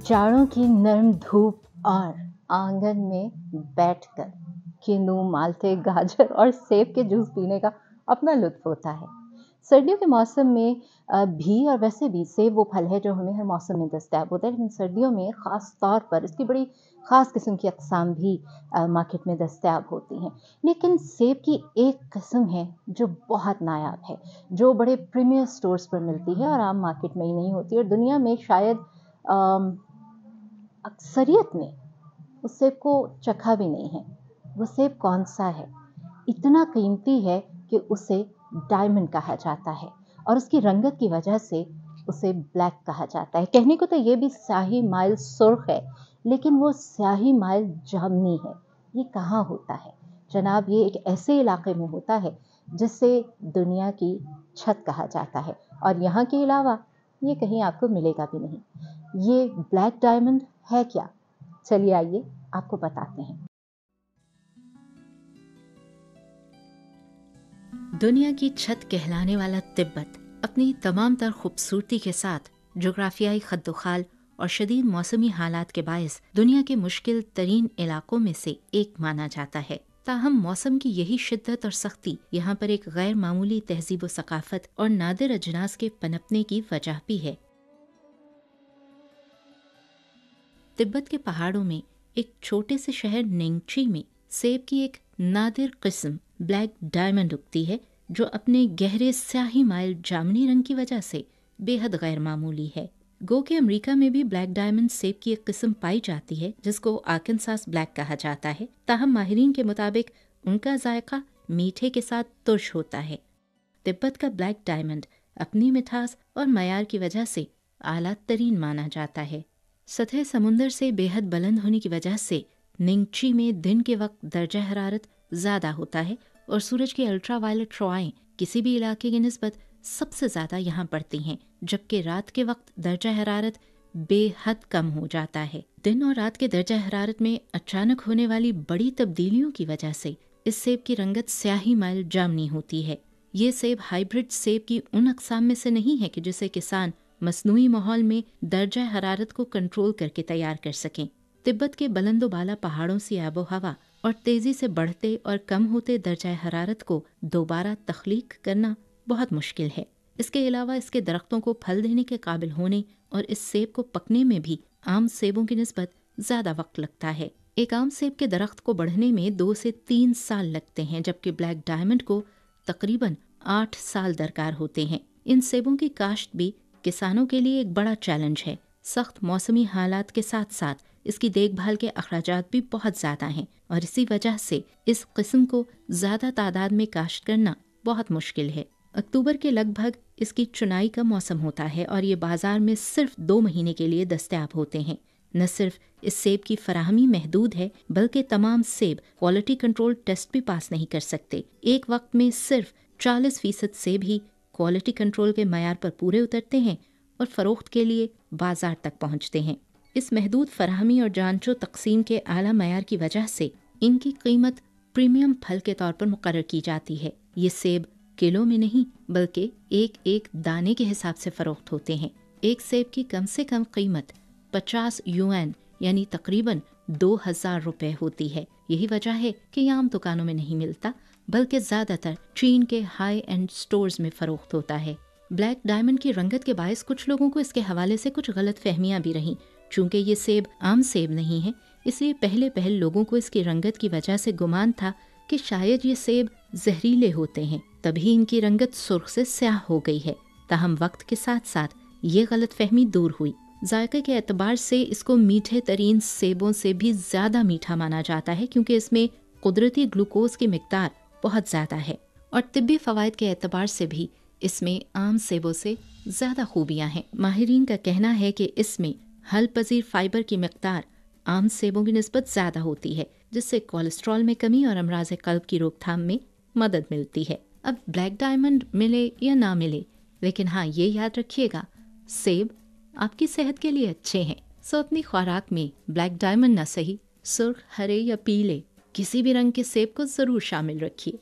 जाड़ों की नर्म धूप और आंगन में बैठकर किन्नू, माल्टे, गाजर और सेब के जूस पीने का अपना लुत्फ होता है। सर्दियों के मौसम में भी और वैसे भी सेब वो फल है जो हमें हर मौसम में दस्तयाब होता है, लेकिन सर्दियों में ख़ास तौर पर इसकी बड़ी ख़ास किस्म की अक़साम भी मार्केट में दस्तयाब होती हैं। लेकिन सेब की एक किस्म है जो बहुत नायाब है, जो बड़े प्रीमियर स्टोर्स पर मिलती है और आम मार्केट में ही नहीं होती, और दुनिया में शायद अक्सरियत ने उस सेब को चखा भी नहीं है। वो सेब कौन सा है? इतना कीमती है कि उसे डायमंड कहा जाता है और उसकी रंगत की वजह से उसे ब्लैक कहा जाता है। कहने को तो ये भी स्याही माइल सुर्ख है, लेकिन वो स्याही माइल जामनी है। ये कहाँ होता है जनाब? ये एक ऐसे इलाके में होता है जिसे दुनिया की छत कहा जाता है, और यहाँ के अलावा ये कहीं आपको मिलेगा भी नहीं। ये ब्लैक डायमंड है क्या? चलिए आइए आपको बताते हैं। दुनिया की छत कहलाने वाला तिब्बत अपनी तमाम तर खूबसूरती के साथ जोग्राफियाई खद्दोखाल और शदीद मौसमी हालात के बायस दुनिया के मुश्किल तरीन इलाकों में से एक माना जाता है। ताहम मौसम की यही शिद्दत और सख्ती यहाँ पर एक गैर मामूली तहजीब व सकाफत और नादिर अजनास के पनपने की वजह भी है। तिब्बत के पहाड़ों में एक छोटे से शहर निंगची में सेब की एक नादिर किस्म ब्लैक डायमंड उगती है, जो अपने गहरे स्याही माइल जामनी रंग की वजह से बेहद गैर मामूली है। गो के अमेरिका में भी ब्लैक डायमंड सेब की एक किस्म पाई जाती है जिसको आर्कनसास ब्लैक कहा जाता है। ताहम माहिरीन के मुताबिक उनका जायका मीठे के साथ तुर्श होता है। तिब्बत का ब्लैक डायमंड अपनी मिठास और मयार की वजह से आला तरीन माना जाता है। सतह समुंदर से बेहद बुलंद होने की वजह से निंगची में दिन के वक्त दर्जा हरारत ज़्यादा होता है और सूरज की अल्ट्रा वायलेट शुआएं किसी भी इलाके की निस्बत सबसे ज़्यादा यहाँ पड़ती हैं, जबकि रात के वक्त दर्जा हरारत बेहद कम हो जाता है। दिन और रात के दर्जा हरारत में अचानक होने वाली बड़ी तब्दीलियों की वजह से इस सेब की रंगत स्याही माइल जामनी होती है। ये सेब हाइब्रिड सेब की उन अक़साम में से नहीं है कि जिसे किसान मसनूई माहौल में दर्जा हरारत को कंट्रोल करके तैयार कर सकें। तिब्बत के बुलंदो बाला पहाड़ों से आबो हवा और तेजी से बढ़ते और कम होते दर्जा हरारत को दोबारा तख्लीक करना बहुत मुश्किल है। इसके अलावा इसके दरख्तों को फल देने के काबिल होने और इस सेब को पकने में भी आम सेबों की निस्बत ज़्यादा वक्त लगता है। एक आम सेब के दरख्त को बढ़ने में 2 से 3 साल लगते हैं, जबकि ब्लैक डायमंड को तकरीबन 8 साल दरकार होते हैं। इन सेबों की काश्त भी किसानों के लिए एक बड़ा चैलेंज है। सख्त मौसमी हालात के साथ साथ इसकी देखभाल के अखराजात भी बहुत ज़्यादा हैं और इसी वजह से इस किस्म को ज़्यादा तादाद में काश्त करना बहुत मुश्किल है। अक्टूबर के लगभग इसकी चुनाई का मौसम होता है और ये बाज़ार में सिर्फ 2 महीने के लिए दस्तयाब होते हैं। न सिर्फ इस सेब की फराहमी महदूद है, बल्कि तमाम सेब क्वालिटी कंट्रोल टेस्ट भी पास नहीं कर सकते। एक वक्त में सिर्फ 40% सेब ही क्वालिटी कंट्रोल के मयार पर पूरे उतरते हैं और फ़रोख्त के लिए बाजार तक पहुंचते हैं। इस महदूद फराहमी और जानचो तकसीम के आला मयार की वजह से इनकी कीमत प्रीमियम फल के तौर पर मुकर्रर की जाती है। ये सेब किलो में नहीं बल्कि एक एक दाने के हिसाब से फ़रोख्त होते हैं। एक सेब की कम से कम कीमत 50 युआन यानी तकरीबन 2000 रुपये होती है। यही वजह है कि ये आम दुकानों में नहीं मिलता, बल्कि ज़्यादातर चीन के हाई एंड स्टोर्स में फ़रोख्त होता है। ब्लैक डायमंड की रंगत के बायस कुछ लोगों को इसके हवाले से कुछ गलत फहमियाँ भी रहीं। चूँकि ये सेब आम सेब नहीं है, इसलिए पहले लोगों को इसकी रंगत की वजह से गुमान था कि शायद ये सेब जहरीले होते हैं, तभी इनकी रंगत सुर्ख से स्याह हो गई है। ताहम वक्त के साथ साथ ये गलत फहमी दूर हुई। जायके के एतबार से इसको मीठे तरीन सेबों से भी ज़्यादा मीठा माना जाता है, क्योंकि इसमें कुदरती ग्लूकोज की मिकदार बहुत ज़्यादा है और तिब्बी फ़वाइद के एतबार से भी इसमें आम सेबों से ज़्यादा खूबियाँ हैं। माहिरीन का कहना है कि इसमें हल पजीर फाइबर की मिकदार आम सेबों की निस्बत ज़्यादा होती है, जिससे कोलेस्ट्रॉल में कमी और अमराज क़ल्ब की रोकथाम में मदद मिलती है। अब ब्लैक डायमंड मिले या ना मिले, लेकिन हाँ ये याद रखिएगा, सेब आपकी सेहत के लिए अच्छे हैं। सो अपनी खुराक में ब्लैक डायमंड ना सही, सुर्ख, हरे या पीले किसी भी रंग के सेब को ज़रूर शामिल रखिए।